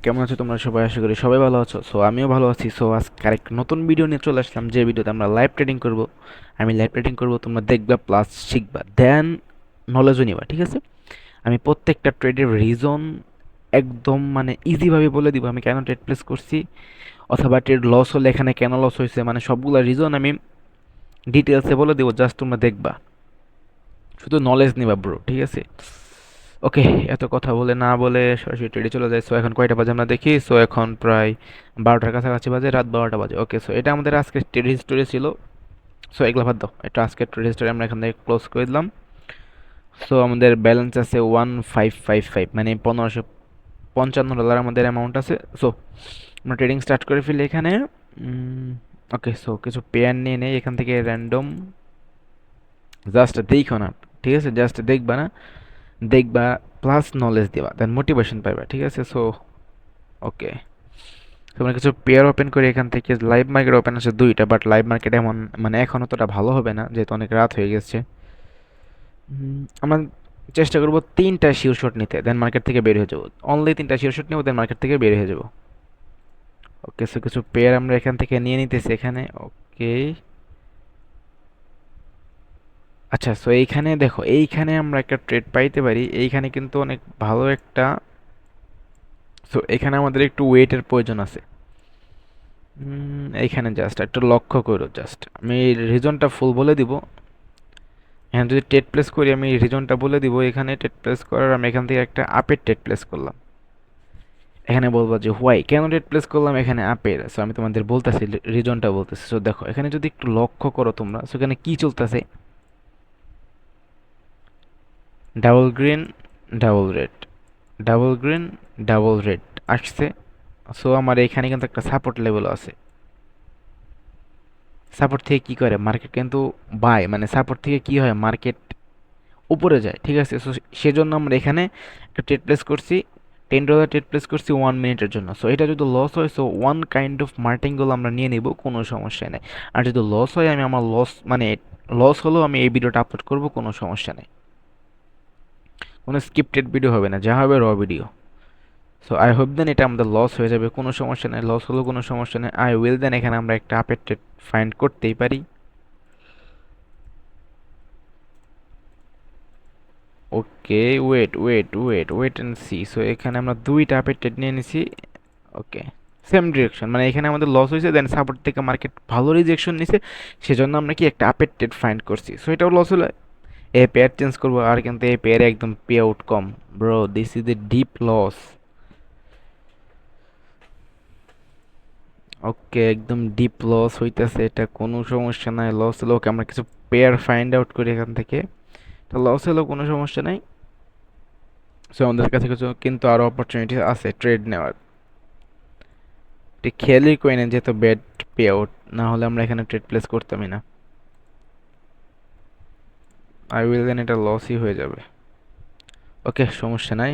কেমন আছো তোমরা সবাই? আশা করি সবাই ভালো আছো। সো আমিও ভালো আছি। সো আজকে আরেক নতুন ভিডিও নিয়ে চলে আসলাম, যে ভিডিওতে আমরা লাইভ ট্রেডিং করব। আমি লাইভ ট্রেডিং করব, তোমরা দেখবা প্লাস শিখবা, দেন নলেজও নিবা, ঠিক আছে? আমি প্রত্যেকটা ট্রেডের রিজন একদম মানে ইজিভাবে বলে দিব, আমি কেন ট্রেড প্লেস করছি, অথবা ট্রেড লস হলে এখানে কেন লস হয়েছে, মানে সবগুলা রিজন আমি ডিটেলসে বলে দিব, জাস্ট তোমরা দেখবা, শুধু নলেজ নিবা ব্রো, ঠিক আছে? ওকে, এত কথা বলে না বলে সরাসরি ট্রেডে চলে যায়। সো এখন কয়টা বাজে আমরা দেখি। সো এখন প্রায় 12টার কাছাকাছি বাজে, রাত 12টা বাজে। ওকে, সো এটা আমাদের আজকের ট্রেড হিস্টোরি ছিল। সো এগুলো বাদ দাও, এটা আজকের ট্রেড হিস্টোরি আমরা এখান থেকে ক্লোজ করে দিলাম। সো আমাদের ব্যালেন্স আছে 1555, মানে $1555 আমাদের অ্যামাউন্ট আছে। সো আমরা ট্রেডিং স্টার্ট করে ফেলি এখানে। ওকে, সো কিছু পেয়ার নিয়ে নেই এখান থেকে র্যান্ডম, জাস্ট দেখো না, ঠিক আছে? জাস্ট দেখবা না, দেখবা প্লাস নলেজ দিবা, দেন মোটিভেশন পাইবা, ঠিক আছে? সো ওকে, তোমরা কিছু পেয়ার ওপেন করে এখান থেকে লাইভ মার্কেট ওপেন আছে দুইটা, বাট লাইভ মার্কেট এমন মানে এখন অতটা ভালো হবে না, যেহেতু অনেক রাত হয়ে গেছে। আমরা চেষ্টা করবো তিনটা শিওর শট নিতে, দেন মার্কেট থেকে বের হয়ে যাবো। অনলি তিনটা শিওর শট নেবো, দেন মার্কেট থেকে বের হয়ে যাবো। ওকে, সো কিছু পেয়ার আমরা এখান থেকে নিয়ে নিতেছি এখানে। ওকে, আচ্ছা, সো এইখানে দেখো, এইখানে আমরা একটা ট্রেড পাইতে পারি, এইখানে কিন্তু অনেক ভালো একটা। সো এখানে আমাদের একটু ওয়েটের প্রয়োজন আছে। এইখানে জাস্ট একটু লক্ষ্য করো, জাস্ট আমি রিজনটা ফুল বলে দিব। এখানে যদি টেট প্লেস করি, আমি রিজনটা বলে দিব। এখানে টেট প্লেস করার আমি এখান থেকে একটা আপের টেট প্লেস করলাম। এখানে বলবো যে হোয়াই, কেন টেট প্লেস করলাম এখানে আপের। সো আমি তোমাদের বলতেছি, রিজনটা বলতেছি। সো দেখো, এখানে যদি একটু লক্ষ্য করো তোমরা, সো এখানে কি চলতেছে, double green, double red, double green, double red আসছে। সো আমার এখানে কিন্তু একটা সাপোর্ট লেভেল আছে। সাপোর্ট থেকে কি করে মার্কেট কিন্তু বাই, মানে সাপোর্ট থেকে কি হয়, মার্কেট উপরে যায়, ঠিক আছে? সো সেজন্য আমরা এখানে একটা ট্রেড প্লেস করছি, $10 ট্রেড প্লেস করছি 1 মিনিটের জন্য। সো এটা যদি লস হয়, সো ওয়ান কাইন্ড অফ মার্টিনগুলো আমরা নিয়ে নিব, কোনো সমস্যা নেই। আর যদি লস হয়, আমি আমার লস মানে লস হলেও আমি এই ভিডিওটা আপলোড করব, কোনো সমস্যা নেই। কোনো স্ক্রিপ্টেড ভিডিও হবে না, যা হবে র ভিডিও। সো আই হোপ দেন এটা আমাদের লস হয়ে যাবে, কোনো সমস্যা নেই, লস হলেও কোনো সমস্যা নেই। আই উইল দেন এখানে আমরা একটা আপের ট্রেড ফাইন্ড করতেই পারি। Okay, wait wait wait wait and C. So এখানে আমরা দুইটা আপের ট্রেড নিয়ে নিছি। ওকে, সেম ডিরেকশন, মানে এখানে আমাদের লস হয়েছে, দেন সাপোর্ট থেকে মার্কেট ভালো রিজেকশন নিছে, সেজন্য আমরা কি একটা আপের ট্রেড ফাইন্ড করছি। সো এটাও লস হলে এই পেয়ার চেঞ্জ করবো, আর কিন্তু এই পেয়ারে একদম পে আউট কম। Bro, this is a deep loss. Okay, একদম ডিপ লস হইতেছে, এটা কোনো সমস্যা নাই। লস হলো, ওকে আমরা কিছু পেয়ার ফাইন্ড আউট করি এখান থেকে। তো লস হলেও কোনো সমস্যা নাই। সো আমাদের কাছে কিছু কিন্তু আরও অপরচুনিটি আছে ট্রেড নেওয়ার। খেয়ালই করি না যেহেতু ব্যাড পে আউট, না হলে আমরা এখানে ট্রেড প্লেস করতামই না। আই উইল দেন এটা লসই হয়ে যাবে। ওকে, সমস্যা নাই,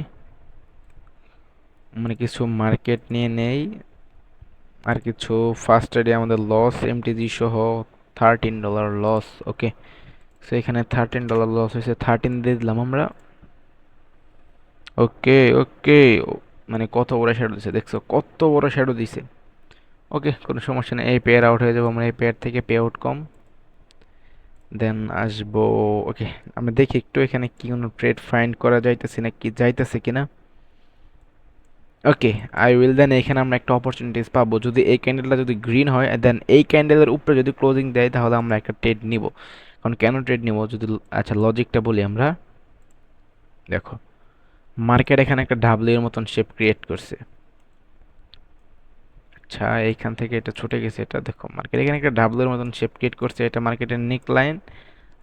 মানে কিছু মার্কেট নিয়ে নেই। আর কিছু ফার্স্ট ট্রেডে আমাদের লস, এমটিজি সহ $13 লস। ওকে, সো এখানে $13 লস হয়েছে, 13 দিয়ে দিলাম আমরা। ওকে ওকে, মানে কত বড় শ্যাডো দিছে, দেখছো কত বড় শ্যাডো দিছে। ওকে, কোনো সমস্যা নেই, এই পেয়ার আউট হয়ে যাবো আমরা, এই পেয়ার থেকে পে আউট কম। দেন আসবো। ওকে, আমরা দেখি একটু এখানে কি কোনো ট্রেড ফাইন্ড করা যাইতেছে না, কি যাইতেছে কিনা। ওকে, আই উইল দেন এখানে আমরা একটা অপরচুনিটিস পাবো, যদি এই ক্যান্ডেলটা যদি গ্রিন হয়, দেন এই ক্যান্ডেলের উপরে যদি ক্লোজিং দেয়, তাহলে আমরা একটা ট্রেড নিব। কারণ কেন ট্রেড নিব যদি, আচ্ছা লজিকটা বলি আমরা। দেখো, মার্কেট এখানে একটা ডাব্লিউ এর মতন শেপ ক্রিয়েট করছে। আচ্ছা, এইখান থেকে এটা ছুটে গেছে, এটা দেখো মার্কেট এখানে একটা ডাব্লিউ এর মতন শেপ ক্রিয়েট করছে, এটা মার্কেটের নেক লাইন।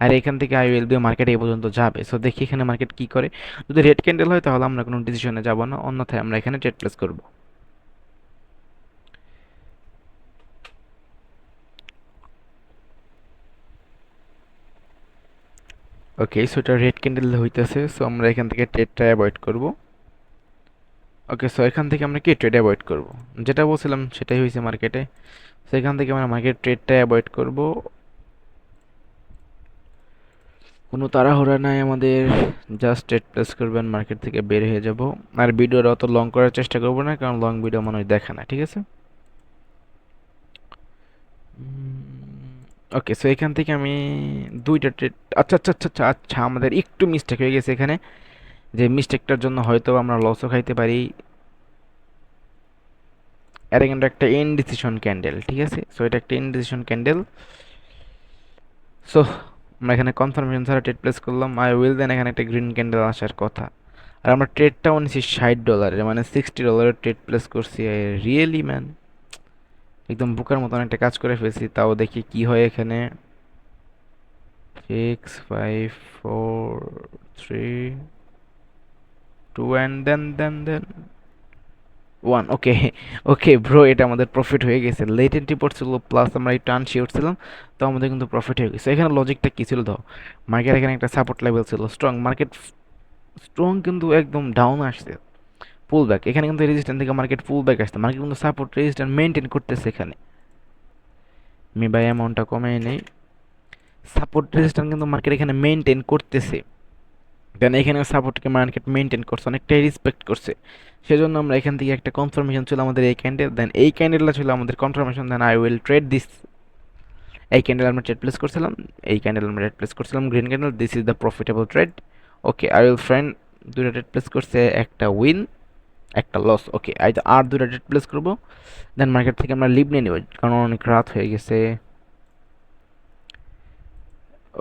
আর এখান থেকে আই উইল বি মার্কেট এই পর্যন্ত যাবে। সো দেখি এখানে মার্কেট কি করে। যদি রেড ক্যান্ডেল হয়, তাহলে আমরা কোনো ডিসিশনে যাব না, অন্যথায় আমরা এখানে ট্রেড প্লেস করব। ওকে, সো এটা রেড ক্যান্ডেল হইতেছে, সো আমরা এখান থেকে ট্রেডটা অ্যাভয়েড করব। ওকে, সো এখান থেকে আমরা কি ট্রেড অ্যাভয়েড করব, যেটা বলছিলাম সেটাই হয়েছে মার্কেটে। সো এখান থেকে আমরা মার্কেট ট্রেডটা অ্যাভয়েড করব। কোনো তাড়াহুড়া নাই আমাদের, জাস্ট ট্রেড প্লেস করবেন, মার্কেট থেকে বের হয়ে যাব। আর ভিডিওটা অত লং করার চেষ্টা করবো না, কারণ লং ভিডিও মনে হয় দেখে না, ঠিক আছে। ওকে, সো এখান থেকে আমি দুইটা ট্রেড, আচ্ছা আচ্ছা আচ্ছা আচ্ছা আচ্ছা, আমাদের একটু মিস্টেক হয়ে গেছে এখানে, যে মিস্টেকটার জন্য হয়তো আমরা লসও খাইতে পারি। এটা কিন্তু একটা ইনডিসিশন ক্যান্ডেল, ঠিক আছে। সো এটা একটা ইনডিসিশন ক্যান্ডেল। সো আমরা এখানে কনফার্মেশন ছাড়া ট্রেড প্লেস করলাম, আই উইল দেন এখানে একটা গ্রিন ক্যান্ডেল আসার কথা। আর আমরা ট্রেডটাও নিয়েছি $60, মানে $60 ট্রেড প্লেস করছি। রিয়েলি ম্যান, একদম বোকার মতন একটা কাজ করে ফেলছি। তাও দেখি কি হয় এখানে। 6 5 4 3 2 and then 1। Okay okay bro, এটা আমাদের প্রফিট হয়ে গেছে। লেট এন্ট্রি পড়ছিল, প্লাস আমরা একটু আনশিওর ছিলাম, তো আমাদের কিন্তু প্রফিট হয়ে গেছে। এখানে লজিকটা কী ছিল দাও, মার্কেট এখানে একটা সাপোর্ট লেভেল ছিল স্ট্রং, মার্কেট স্ট্রং কিন্তু একদম ডাউন আসছে, পুল ব্যাক। এখানে কিন্তু রেজিস্ট্যান্স থেকে মার্কেট পুল ব্যাক আসছে, মার্কেট কিন্তু সাপোর্ট রেজিস্ট্যান্স মেনটেন করতেছে। এখানে আমি বাই অ্যামাউন্টটা কমে নেই, সাপোর্ট রেজিস্ট্যান্স কিন্তু মার্কেট এখানে মেনটেন করতেছে। দেন এখানে সাপোর্টকে মার্কেট মেনটেন করছে, অনেকটাই রেসপেক্ট করছে। সেজন্য আমরা এখান থেকে একটা কনফার্মেশন ছিল আমাদের এই ক্যান্ডেল, দেন এই ক্যান্ডেলটা ছিল আমাদের confirmation, then I will trade this. এই ক্যান্ডেল আমরা ট্রেড প্লেস করছিলাম, এই ক্যান্ডেল আমরা ট্রেড প্লেস করছিলাম, green candle, this is the profitable trade. Okay, I will friend দুইটা ট্রেড প্লেস করছে, একটা উইন একটা লস। ওকে, আর দুইটা ট্রেড প্লেস করবো, দেন মার্কেট থেকে আমরা লিভ নিয়ে নেব, কারণ অনেক রাত হয়ে গেছে।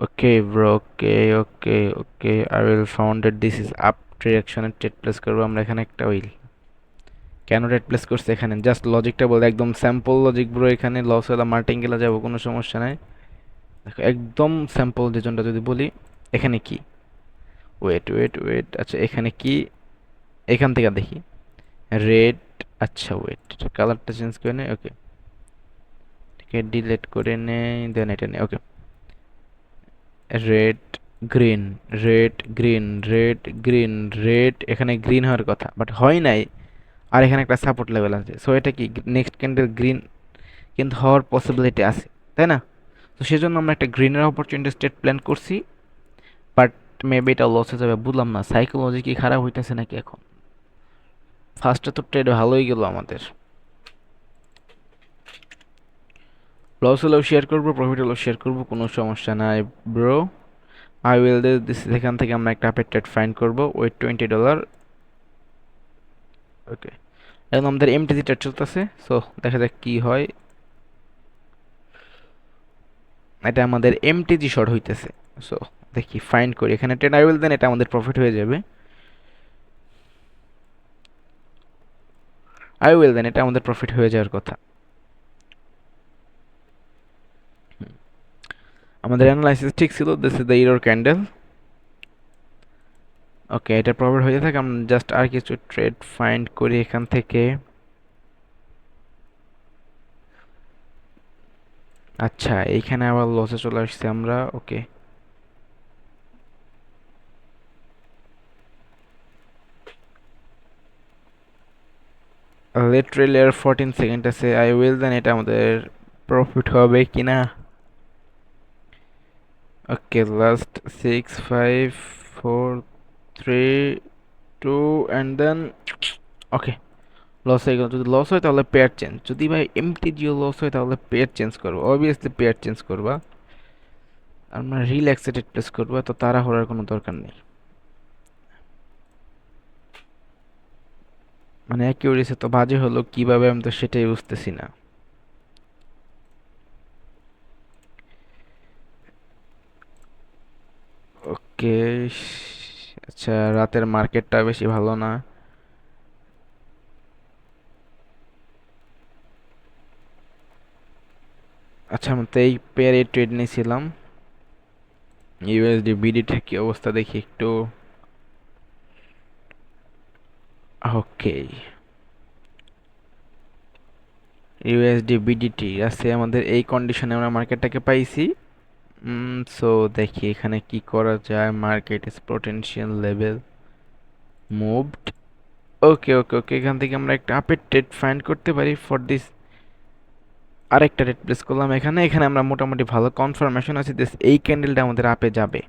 Okay bro, okay okay okay, I will founded this is up ডিরেকশনে ট্রেড প্লেস করবো আমরা এখানে একটা উইল। কেন রেড প্লেস করছে এখানে, জাস্ট লজিকটা বলতে, একদম স্যাম্পল লজিক ব্রো। এখানে লস হলে মার্টিঙ্গেলা যাবো, কোনো সমস্যা নাই। দেখো একদম স্যাম্পল রিজনটা যদি বলি, এখানে কি, ওয়েট ওয়েট ওয়েট, আচ্ছা এখানে কি, এখান থেকে দেখি রেড, আচ্ছা ওয়েট, কালারটা চেঞ্জ করে নে। ওকে, ঠিক আছে, ডিলেট করে নে, দেন এটা নে। Okay, red green, red green, red green, red, এখানে গ্রিন হওয়ার কথা বাট হয় নাই। আর এখানে একটা সাপোর্ট লেভেল আছে, সো এটা কি নেক্সট ক্যান্ডেল গ্রিন কিন্তু হওয়ার পসিবিলিটি আছে, তাই না? তো সেজন্য আমরা একটা গ্রিনের অপরচুনিটি স্টেট প্ল্যান করছি, বাট মেবি এটা লস হয়ে যাবে। বুঝলাম না সাইকোলজি কি খারাপ হইতেছে নাকি এখন। ফার্স্টে তো ট্রেড ভালোই গেল আমাদের, লস হলেও শেয়ার করবো, প্রফিট হলেও শেয়ার করবো, কোনো সমস্যা নাই ব্রো। আই উইল দিস, এখান থেকে আমরা একটা আপের ট্রেড ফাইন্ড করবো উইথ $20। ওকে, এখন আমাদের এমটিজি ট্রেড চলতেছে, সো দেখা যাক কি হয়। এটা আমাদের এমটিজি শর্ট হইতেছে, সো দেখি ফাইন্ড করি এখানে ট্রেড, আই উইল দেন এটা আমাদের প্রফিট হয়ে যাবে। আই উইল দেন এটা আমাদের প্রফিট হয়ে যাওয়ার কথা। আমাদের অ্যানালাইসিস ঠিক ছিল, this is the error candle. Okay, এটা প্রফিট হয়ে থাকে, আমরা জাস্ট আর কিছু ট্রেড ফাইন্ড করি এখান থেকে। আচ্ছা, এইখানে আবার লসে চলে আসছে আমরা। ওকে, লিটারালি আর 14 সেকেন্ড আছে, আই উইল দেন এটা আমাদের প্রফিট হবে কিনা। Okay, last 6 5 4 3 2 and then okay, loss হয়ে গেল। যদি লস হয় তাহলে পেয়ার চেঞ্জ, যদি ভাই এমটিজিও লস হয় তাহলে পেয়ার চেঞ্জ করবো, অবভিয়াসলি পেয়ার চেঞ্জ করবা। আমরা রিল্যাক্সেটেড প্লেস করবো, তো তাড়াহুড়ার কোনো দরকার নেই। মানে অ্যাকিউরেসি তো বাজে হলো কিভাবে, আমি তো সেটাই বুঝতেছি না। ওকে, আচ্ছা রাতের মার্কেটটা বেশি ভালো না। আচ্ছা, আমি তো এই পেয়ারে ট্রেড নিয়েছিলাম। ইউএসডি বিডিটির কি অবস্থা দেখি একটু। ওকে, ইউএসডি বিডিটি আছে আমাদের, এই কন্ডিশনে আমরা মার্কেটটাকে পাইছি। সো দেখি এখানে কি করা যায়, market is potential level moved. Okay okay okay, এখান থেকে আমরা একটা আপের ট্রেড ফাইন্ড করতে পারি ফর দিস। আরেকটা রেড প্লেস করলাম এখানে, এখানে আমরা মোটামুটি ভালো কনফার্মেশন আছে দিস, এই ক্যান্ডেলটা আমাদের আপে যাবে।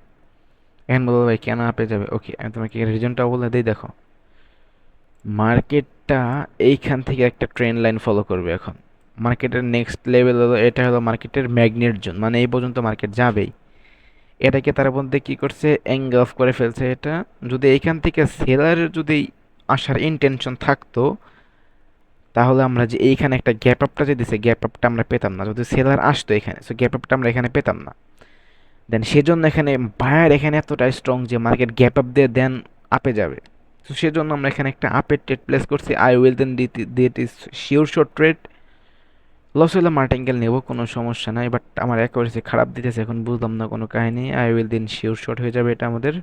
এখন বলবো ভাই কেন আপে যাবে, ওকে আমি তোমাকে রিজনটা বলে দিই। দেখো, মার্কেটটা এইখান থেকে একটা ট্রেন্ড লাইন ফলো করবে এখন। মার্কেটের নেক্সট লেভেল হলো, এটা হলো মার্কেটের ম্যাগনেট জোন, মানে এই পর্যন্ত মার্কেট যাবেই। এটাকে তার মধ্যে কি করছে, এঙ্গালফ করে ফেলছে এটা। যদি এইখান থেকে সেলার যদি আসার ইন্টেনশন থাকতো, তাহলে আমরা যে এইখানে একটা গ্যাপ আপটা যে দিছে, গ্যাপ আপটা আমরা পেতাম না। যদি সেলার আসতো এখানে, সো গ্যাপ আপটা আমরা এখানে পেতাম না। দেন সেজন্য এখানে বায়ার এখানে এতটা স্ট্রং যে মার্কেট গ্যাপ আপ দিয়ে দেন আপে যাবে। তো সেজন্য আমরা এখানে একটা আপের ট্রেড প্লেস করছি। I will then did is sure short trade. Loss হলে মার্টিঙ্গেল নেব, কোনো সমস্যা নাই, বাট আমার অ্যাকুরেসি খারাপ দিতেছে, এখন বুঝলাম না কোনো কাহিনী। I will then sure short হয়ে যাবে এটা আমাদের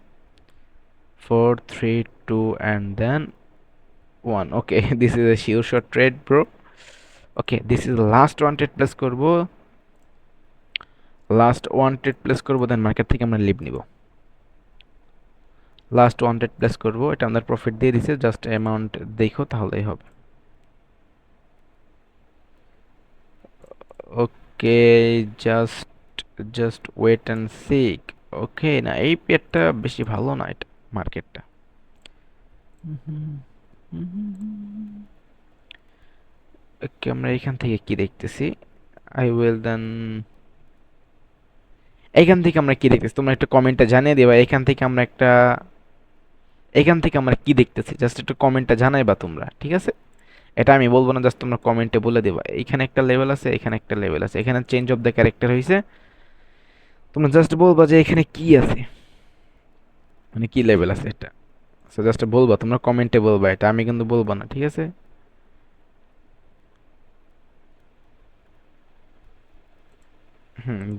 4 3 2 and then 1। Okay, this is a sure short trade bro. Okay, this is last one trade place করবো, লাস্ট ওয়ান ট্রেড প্লেস করবো, দেন মার্কেট থেকে আমরা লিভ নিব। লাস্ট ওয়ান ট্রেড প্লেস করবো, এটা আমাদের প্রফিট দিয়ে দিছে, জাস্ট অ্যামাউন্ট দেখো তাহলেই হবে। Okay, just just wait and seek. Okay, না এই পেয়ারটা বেশি ভালো না, এটা মার্কেটটা। ওকে, আমরা এখান থেকে কি দেখতেছি, আই উইল দেন, এখান থেকে আমরা কি দেখতেছি তোমরা একটু কমেন্টে জানিয়ে দিবা। এখান থেকে আমরা কি দেখতেছি জাস্ট একটু কমেন্টে জানাইবা তোমরা, ঠিক আছে? এটা আমি বলবো না, জাস্ট তোমরা কমেন্টে বলে দিবা। এখানে একটা লেভেল আছে, এখানে একটা লেভেল আছে, এখানে চেঞ্জ অফ দ্য ক্যারেক্টার হয়েছে। তোমরা জাস্ট বলবা যে এখানে কি আছে, মানে কি লেভেল আছে এটা। সো জাস্ট বলবা, তোমরা কমেন্টে বলবা, এটা আমি কিন্তু বলবো না, ঠিক আছে?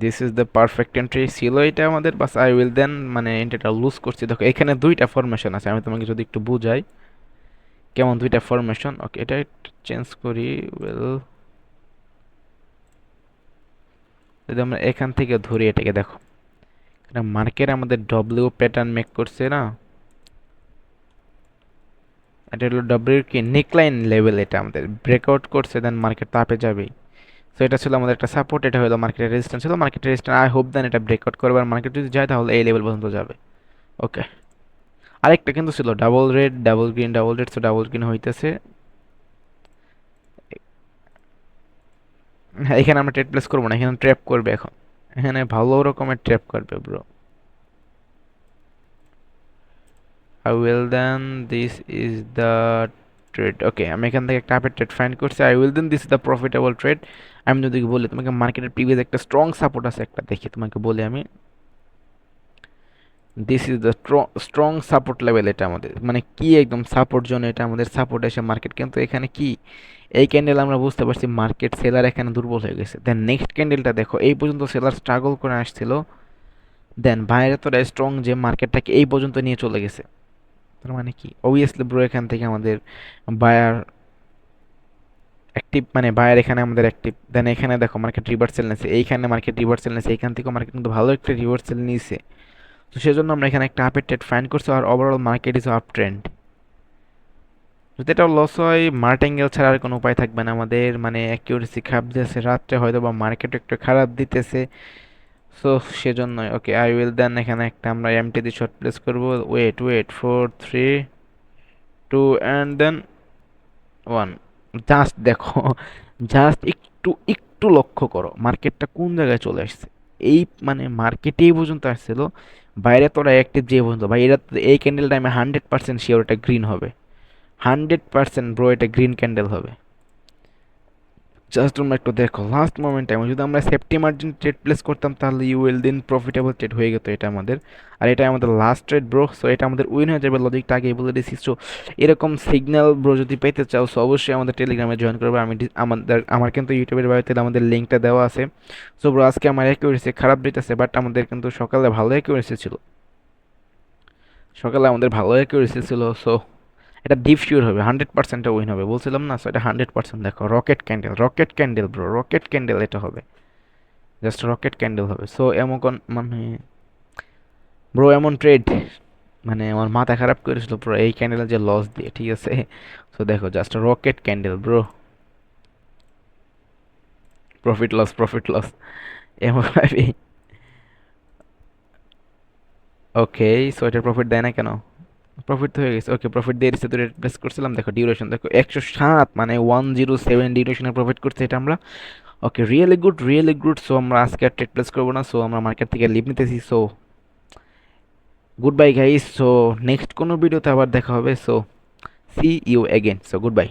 This is the perfect entry ছিল এটা আমাদের, বাস আই উইল দেন মানে এন্ট্রিটা লুজ করছি। দেখো এখানে দুইটা ফরমেশন আছে, আমি তোমাকে যদি একটু বুঝাই কেমন দুইটা ফরমেশন। ওকে, এটা চেঞ্জ করি। ওয়েল, যদি আমরা এখান থেকে ধরি এটাকে, দেখো এটা মার্কেট আমাদের ডব্লিউ প্যাটার্ন মেক করছে না, এটা হলো ডব্লিউ কি নেকলাইন লেভেল, এটা আমাদের ব্রেকআউট করছে, দেন মার্কেট তাপে যাবেই। সো এটা ছিল আমাদের একটা সাপোর্ট, এটা হলো মার্কেটের রেজিস্ট্যান্স, ছিল মার্কেটের রেজিস্ট্যান্স। আই হোপ দেন এটা ব্রেকআউট করবে, আর মার্কেট যদি যায় তাহলে এই লেভেল পর্যন্ত যাবে। ওকে, আরেকটা কিন্তু ছিল double red double green double red, so double green হইতেছে। হ্যাঁ, এখানে আমরা ট্রেড প্লেস করবো না, এখানে ট্র্যাপ করবে এখন, এখানে ভালো রকমের ট্র্যাপ করবে bro. I will then this is the trade. Okay, আমি এখান থেকে একটা আপের ট্রেড ফাইন্ড করছি। I will then this is the profitable trade. আমি যদি বলি তোমাকে, মার্কেটের প্রিভিয়াস একটা স্ট্রং সাপোর্ট আছে, একটা দেখি তোমাকে বলি আমি। This is the strong support level, এটা আমাদের মানে কি একদম সাপোর্ট জোন, এটা আমাদের সাপোর্ট এসে মার্কেট কিন্তু এখানে কি, এই ক্যান্ডেল আমরা বুঝতে পারছি মার্কেট সেলার এখানে দুর্বল হয়ে গেছে। দেন নেক্সট ক্যান্ডেলটা দেখো, এই পর্যন্ত সেলার স্ট্রাগল করে আসছিল, দেন বাইরে তো স্ট্রং যে মার্কেটটাকে এই পর্যন্ত নিয়ে চলে গেছে। তার মানে কি, অবভিয়াসলি ব্রো এখান থেকে আমাদের বায়ার অ্যাক্টিভ, মানে বায়ার এখানে আমাদের অ্যাক্টিভ। দেন এখানে দেখো মার্কেট রিভার্সাল নিয়েছে, এইখানে মার্কেট রিভার্সাল নিয়েছে, এইখান থেকে মার্কেট কিন্তু ভালো একটা রিভার্সাল নিয়েছে। তো সেজন্য আমরা এখানে একটা আপের ট্রেড ফাইন্ড করছি, আর overall market is up trend. যদি এটা লস হয়, মার্টিঙ্গেল ছাড়া আর কোনো উপায় থাকবে না আমাদের, মানে অ্যাকিউরেসি খারাপ দিতেছে রাত্রে, হয়তো বা মার্কেট একটু খারাপ দিতেছে। সো সেজন্যই। ওকে, আই উইল দেন এখানে একটা আমরা এমটি দিয়ে শর্ট প্লেস করবো। Wait wait, 4 3 2 and then 1। Just দেখো, জাস্ট একটু একটু লক্ষ্য করো মার্কেটটা কোন জায়গায় চলে আসছে। এই মানে মার্কেটেই পর্যন্ত আসছিল, বাইরে তোরা অ্যাক্টিভ যে পর্যন্ত ভাই, এটা এই ক্যান্ডেলটা আমি 100% শিওর এটা গ্রিন হবে। 100% ব্রো, এটা গ্রিন ক্যান্ডেল হবে। জাস্ট তোমরা একটু দেখো লাস্ট মোমেন্ট টাইম, যদি আমরা সেফটি মার্জিন ট্রেড প্লেস করতাম তাহলে ইউ উইল দিন প্রফিটেবল ট্রেড হয়ে যেত এটা আমাদের। আর এটা আমাদের লাস্ট ট্রেড ব্রো, সো এটা আমাদের উইন হয়ে যাবে, লজিকটা আগে বলে দিয়েছি। সো এরকম সিগন্যাল ব্রো যদি পেতে চাও, সো অবশ্যই আমাদের টেলিগ্রামে জয়েন করবে। আমার কিন্তু ইউটিউবের বাড়িতে আমাদের লিঙ্কটা দেওয়া আছে। সো ব্রো আজকে আমার অ্যাকিউরেসি খারাপ দিতেছে, বাট আমাদের কিন্তু সকালে ভালো অ্যাকিউরেসি ছিল, সকালে আমাদের ভালো অ্যাকিউরেসি ছিল। সো এটা ডিপ শিওর হবে, 100% উইন হবে বলছিলাম না। সো এটা 100%। দেখো rocket candle, rocket candle bro, rocket candle এটা হবে, জাস্ট রকেট ক্যান্ডেল হবে। সো এমন মানে ব্রো এমন ট্রেড, মানে আমার মাথা খারাপ করেছিল পুরো এই ক্যান্ডেলের যে লস দিয়ে, ঠিক আছে? সো দেখো just rocket candle bro, profit loss profit loss এমন ভাবে। ওকে, সো এটা প্রফিট দেয় না কেন? প্রফিট তো হয়ে গেছে। ওকে, প্রফিট দিয়ে দিচ্ছে, তো রেট প্লেস করছিলাম। দেখো ডিউরেশন দেখো 107, মানে 107 ডিউরেশনের প্রফিট করছে এটা আমরা। Okay, really good, really good. So আমরা আজকে আর ট্রেড প্লেস করবো না, সো আমরা মার্কেট থেকে লিভ নিতেছি। So goodbye guys. So next কোনো ভিডিওতে আবার দেখা হবে। So see you again. So good bye.